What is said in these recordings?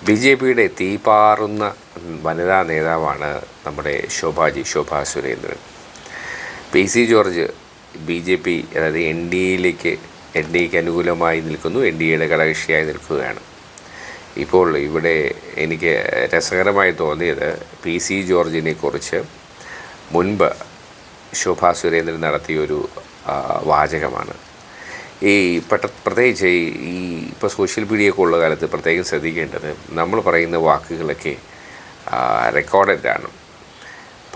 BJPയുടെ തീപാറുന്ന വനിതാ നേതാവാണ് നമ്മുടെ Shobha Surendran. PC George BJP അതായത് NDAക്ക് അനുകൂലമായി നിൽക്കുന്നു, NDAയുടെ ഘടകകക്ഷിയായി നിൽക്കുകയാണ്. ഇപ്പോൾ ഇവിടെ എനിക്ക് രസകരമായി തോന്നിയത് PC ജോർജിനെ കുറിച്ച് മുൻപ് ശോഭാ സുരേന്ദ്രൻ നടത്തിയൊരു വാചകമാണ്. പ്രത്യേകിച്ച് ഇപ്പോൾ സോഷ്യൽ മീഡിയയൊക്കെ ഉള്ള കാലത്ത് പ്രത്യേകം ശ്രദ്ധിക്കേണ്ടത്, നമ്മൾ പറയുന്ന വാക്കുകളൊക്കെ റെക്കോർഡഡാണ്.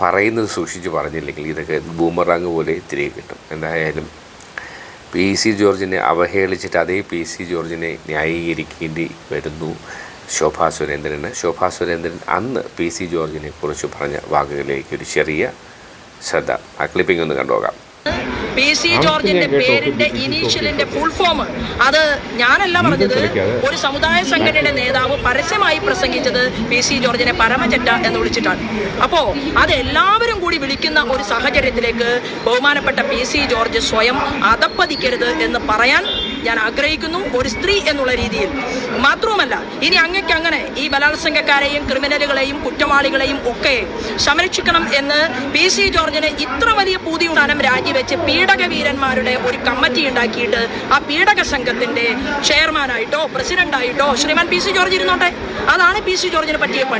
പറയുന്നത് സൂക്ഷിച്ച് പറഞ്ഞില്ലെങ്കിൽ ഇതൊക്കെ ബൂമറാങ് പോലെ തിരികെ കിട്ടും. എന്തായാലും PC ജോർജിനെ അവഹേളിച്ചിട്ട് അതേ PC ജോർജിനെ ന്യായീകരിക്കേണ്ടി വരുന്നു ശോഭാ സുരേന്ദ്രന്. ശോഭാ സുരേന്ദ്രൻ അന്ന് PC ജോർജിനെ കുറിച്ച് പറഞ്ഞ വാക്കുകളിലേക്ക് ഒരു ചെറിയ ശ്രദ്ധ. ആ ക്ലിപ്പിംഗ് ഒന്ന് കണ്ടുപോകാം. PC ജോർജിന്റെ പേരിന്റെ ഇനീഷ്യലിന്റെ ഫുൾ ഫോം അത് ഞാനല്ല പറഞ്ഞത്. ഒരു സമുദായ സംഘടനയുടെ നേതാവ് പരസ്യമായി പ്രസംഗിച്ചത് PC ജോർജിനെ പരമചെറ്റ എന്ന് വിളിച്ചിട്ടാണ്. അപ്പോ അത് എല്ലാവരും കൂടി വിളിക്കുന്ന ഒരു സാഹചര്യത്തിലേക്ക് ബഹുമാനപ്പെട്ട PC ജോർജ് സ്വയം അധപ്പതിക്കരുത് എന്ന് പറയാൻ ഞാൻ ആഗ്രഹിക്കുന്നു, ഒരു സ്ത്രീ എന്നുള്ള രീതിയിൽ. മാത്രവുമല്ല, ഇനി അങ്ങനെ ഈ ബലാത്സംഗക്കാരെയും ക്രിമിനലുകളെയും കുറ്റവാളികളെയും ഒക്കെ സംരക്ഷിക്കണം എന്ന് PC ജോർജിന് ഇത്ര വലിയ പുതിയ സ്ഥാനം രാജിവെച്ച് പീഡകവീരന്മാരുടെ ഒരു കമ്മിറ്റി ഉണ്ടാക്കിയിട്ട് ആ പീഡക സംഘത്തിന്റെ ചെയർമാനായിട്ടോ പ്രസിഡന്റായിട്ടോ ശ്രീമാൻ PC ജോർജ് ഇരുന്നോട്ടെ. അതാണ് PC ജോർജിന് പറ്റിയ പണി.